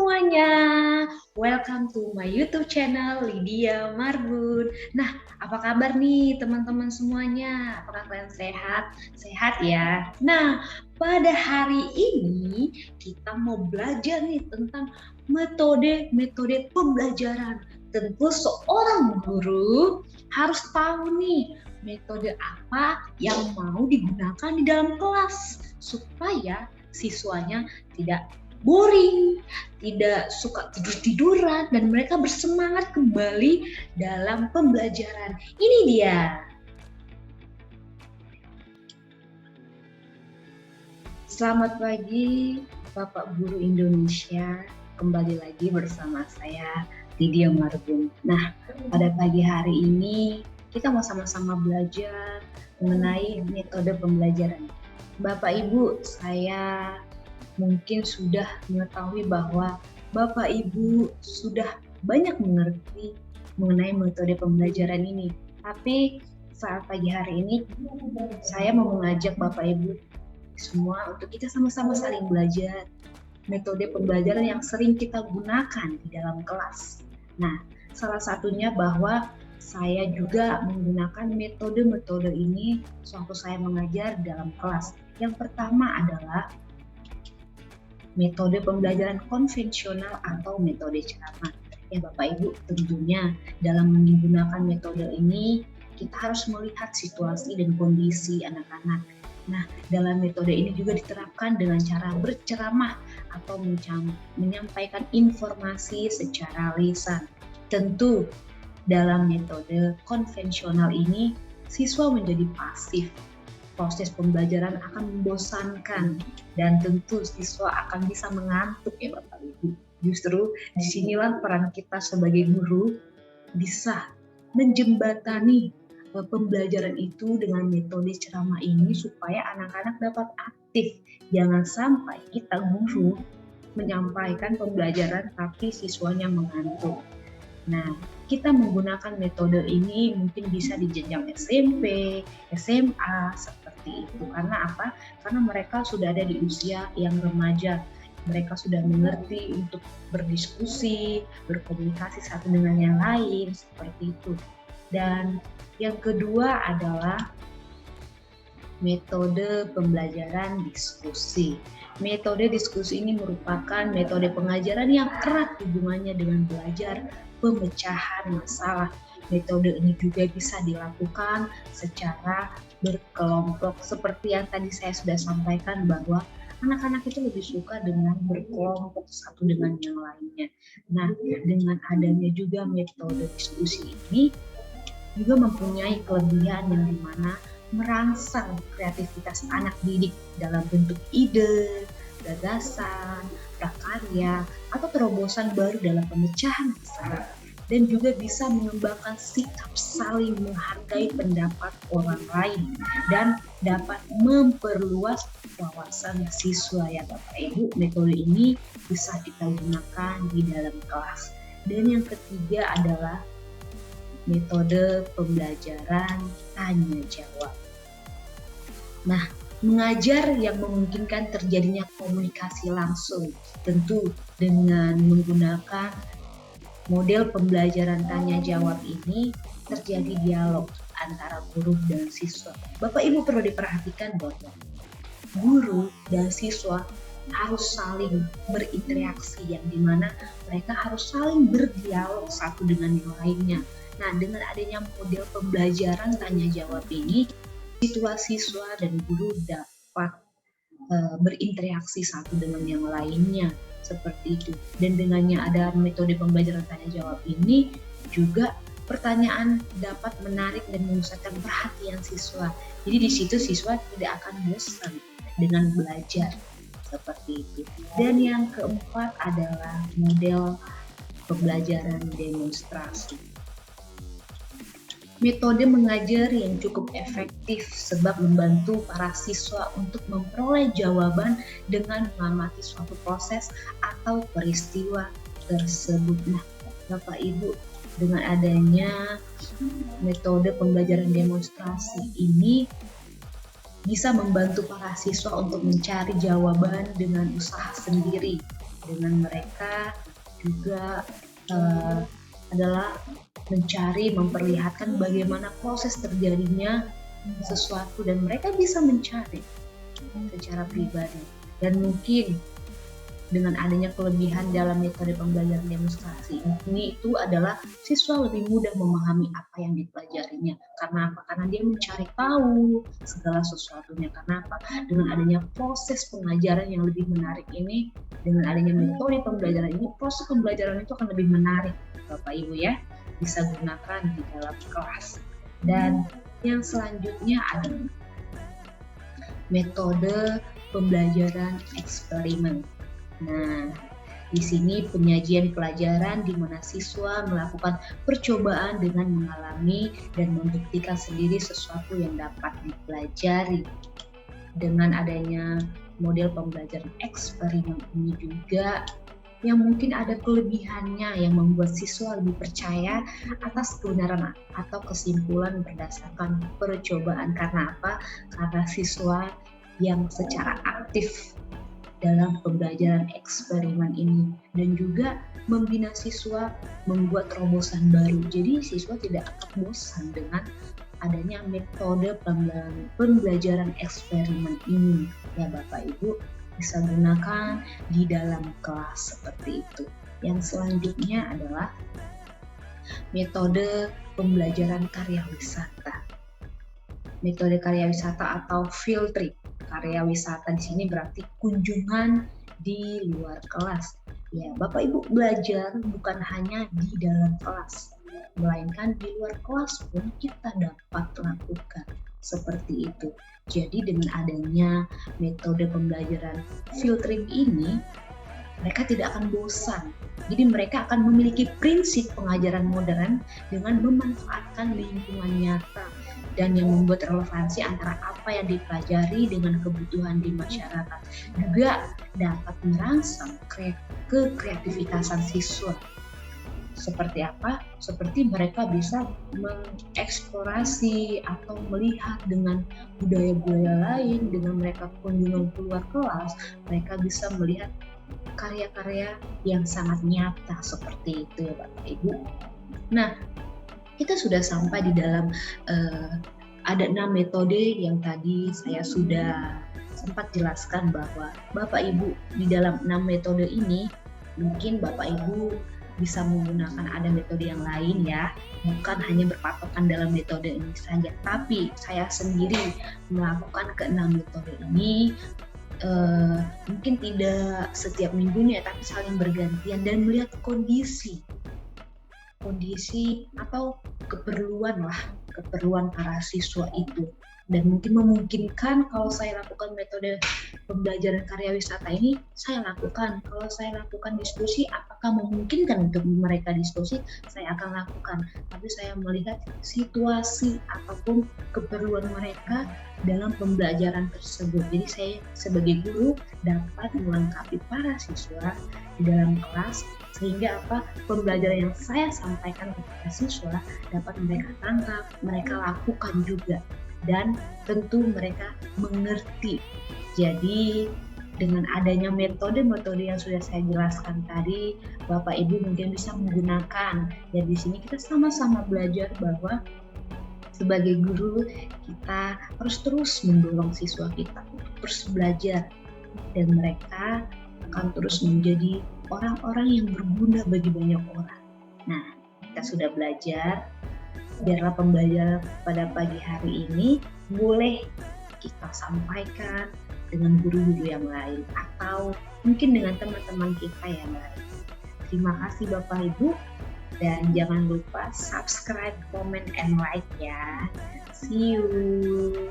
semuanya, welcome to my YouTube channel Lydia Marbun. Nah, apa kabar nih teman-teman semuanya? Apakah kalian sehat? Sehat ya? Nah, pada hari ini kita mau belajar nih tentang metode-metode pembelajaran. Tentu seorang guru harus tahu nih metode apa yang mau digunakan di dalam kelas supaya siswanya tidak boring, tidak suka tidur-tiduran, dan mereka bersemangat kembali dalam pembelajaran. Ini dia. Selamat pagi, Bapak Guru Indonesia. Kembali lagi bersama saya, Lydia Marbun. Nah, pada pagi hari ini kita mau sama-sama belajar mengenai metode pembelajaran. Bapak Ibu, saya mungkin sudah mengetahui bahwa Bapak Ibu sudah banyak mengerti mengenai metode pembelajaran ini. Tapi saat pagi hari ini saya mau mengajak Bapak Ibu semua untuk kita sama-sama saling belajar metode pembelajaran yang sering kita gunakan di dalam kelas. Nah, salah satunya bahwa saya juga menggunakan metode-metode ini sewaktu saya mengajar dalam kelas. Yang pertama adalah metode pembelajaran konvensional atau metode ceramah. Ya Bapak Ibu, tentunya dalam menggunakan metode ini kita harus melihat situasi dan kondisi anak-anak. Nah, dalam metode ini juga diterapkan dengan cara berceramah atau menyampaikan informasi secara lisan. Tentu dalam metode konvensional ini siswa menjadi pasif. Proses pembelajaran akan membosankan dan tentu siswa akan bisa mengantuk ya Bapak Ibu. Justru disinilah peran kita sebagai guru bisa menjembatani pembelajaran itu dengan metode ceramah ini supaya anak-anak dapat aktif. Jangan sampai kita guru menyampaikan pembelajaran tapi siswanya mengantuk. Nah, kita menggunakan metode ini mungkin bisa di jenjang SMP, SMA, seperti itu. Karena apa? Karena mereka sudah ada di usia yang remaja. Mereka sudah mengerti untuk berdiskusi, berkomunikasi satu dengan yang lain, seperti itu. Dan yang kedua adalah metode pembelajaran diskusi. Metode diskusi ini merupakan metode pengajaran yang erat hubungannya dengan belajar pemecahan masalah. Metode ini juga bisa dilakukan secara berkelompok seperti yang tadi saya sudah sampaikan bahwa anak-anak itu lebih suka dengan berkelompok satu dengan yang lainnya. Nah, dengan adanya juga metode diskusi ini juga mempunyai kelebihan yang dimana merangsang kreativitas anak didik dalam bentuk ide, gagasan, prakarya, atau terobosan baru dalam pemecahan masalah, dan juga bisa mengembangkan sikap saling menghargai pendapat orang lain dan dapat memperluas wawasan siswa ya Bapak Ibu. Metode ini bisa kita gunakan di dalam kelas. Dan yang ketiga adalah metode pembelajaran tanya jawab. Nah, mengajar yang memungkinkan terjadinya komunikasi langsung, tentu dengan menggunakan model pembelajaran tanya jawab ini terjadi dialog antara guru dan siswa. Bapak Ibu perlu diperhatikan bahwa guru dan siswa harus saling berinteraksi yang dimana mereka harus saling berdialog satu dengan yang lainnya. Nah, dengan adanya model pembelajaran tanya jawab ini, siswa dan guru dapat berinteraksi satu dengan yang lainnya seperti itu. Dan dengannya ada metode pembelajaran tanya jawab ini juga pertanyaan dapat menarik dan memusatkan perhatian siswa. Jadi di situ siswa tidak akan bosan dengan belajar seperti itu. Dan yang keempat adalah model pembelajaran demonstrasi. Metode mengajar yang cukup efektif sebab membantu para siswa untuk memperoleh jawaban dengan mengamati suatu proses atau peristiwa tersebut. Nah, Bapak Ibu, dengan adanya metode pembelajaran demonstrasi ini bisa membantu para siswa untuk mencari jawaban dengan usaha sendiri dengan mereka juga adalah mencari, memperlihatkan bagaimana proses terjadinya sesuatu dan mereka bisa mencari secara pribadi. Dan mungkin dengan adanya kelebihan dalam metode pembelajaran demonstrasi ini itu adalah siswa lebih mudah memahami apa yang dipelajarinya. Karena apa? Karena dia mencari tahu segala sesuatunya. Karena apa? Dengan adanya proses pengajaran yang lebih menarik ini, dengan adanya metode pembelajaran ini, proses pembelajaran itu akan lebih menarik, Bapak Ibu ya, bisa gunakan di dalam kelas. Dan yang selanjutnya adalah metode pembelajaran eksperimen. Nah, di sini penyajian pelajaran di mana siswa melakukan percobaan dengan mengalami dan membuktikan sendiri sesuatu yang dapat dipelajari. Dengan adanya model pembelajaran eksperimen ini juga yang mungkin ada kelebihannya yang membuat siswa lebih percaya atas kebenaran atau kesimpulan berdasarkan percobaan. Karena apa? Karena siswa yang secara aktif dalam pembelajaran eksperimen ini dan juga membina siswa membuat terobosan baru. Jadi siswa tidak akan bosan dengan adanya metode pembelajaran eksperimen ini. Ya Bapak Ibu bisa gunakan di dalam kelas seperti itu. Yang selanjutnya adalah metode pembelajaran karya wisata. Metode karya wisata atau field trip. Karya wisata di sini berarti kunjungan di luar kelas. Ya, Bapak Ibu belajar bukan hanya di dalam kelas, melainkan di luar kelas pun kita dapat lakukan seperti itu. Jadi dengan adanya metode pembelajaran field trip ini, mereka tidak akan bosan. Jadi mereka akan memiliki prinsip pengajaran modern dengan memanfaatkan lingkungan nyata dan yang membuat relevansi antara apa yang dipelajari dengan kebutuhan di masyarakat. Juga dapat merangsang kekreativitasan siswa. Seperti apa? Seperti mereka bisa mengeksplorasi atau melihat dengan budaya-budaya lain, dengan mereka kunjungan keluar kelas, mereka bisa melihat karya-karya yang sangat nyata seperti itu ya Bapak Ibu. Nah, kita sudah sampai di dalam ada 6 metode yang tadi saya sudah sempat jelaskan bahwa Bapak Ibu di dalam 6 metode ini mungkin Bapak Ibu bisa menggunakan ada metode yang lain ya, bukan hanya berpatokan dalam metode ini saja, tapi saya sendiri melakukan ke-6 metode ini mungkin tidak setiap minggunya tapi saling bergantian dan melihat kondisi atau keperluan para siswa itu. Dan mungkin memungkinkan kalau saya lakukan metode pembelajaran karya wisata ini, saya lakukan. Kalau saya lakukan diskusi, apakah memungkinkan untuk mereka diskusi, saya akan lakukan. Tapi saya melihat situasi ataupun keperluan mereka dalam pembelajaran tersebut. Jadi saya sebagai guru dapat melengkapi para siswa di dalam kelas sehingga pembelajaran yang saya sampaikan kepada siswa dapat mereka tangkap, mereka lakukan juga. Dan tentu mereka mengerti. Jadi dengan adanya metode-metode yang sudah saya jelaskan tadi, Bapak Ibu mungkin bisa menggunakan. Dan di sini kita sama-sama belajar bahwa sebagai guru kita harus terus mendorong siswa kita untuk terus belajar dan mereka akan terus menjadi orang-orang yang berguna bagi banyak orang. Nah, kita sudah belajar. Biarlah pembelajaran pada pagi hari ini boleh kita sampaikan dengan guru-guru yang lain atau mungkin dengan teman-teman kita yang lain. Terima kasih Bapak Ibu dan jangan lupa subscribe, comment, and like ya. See you.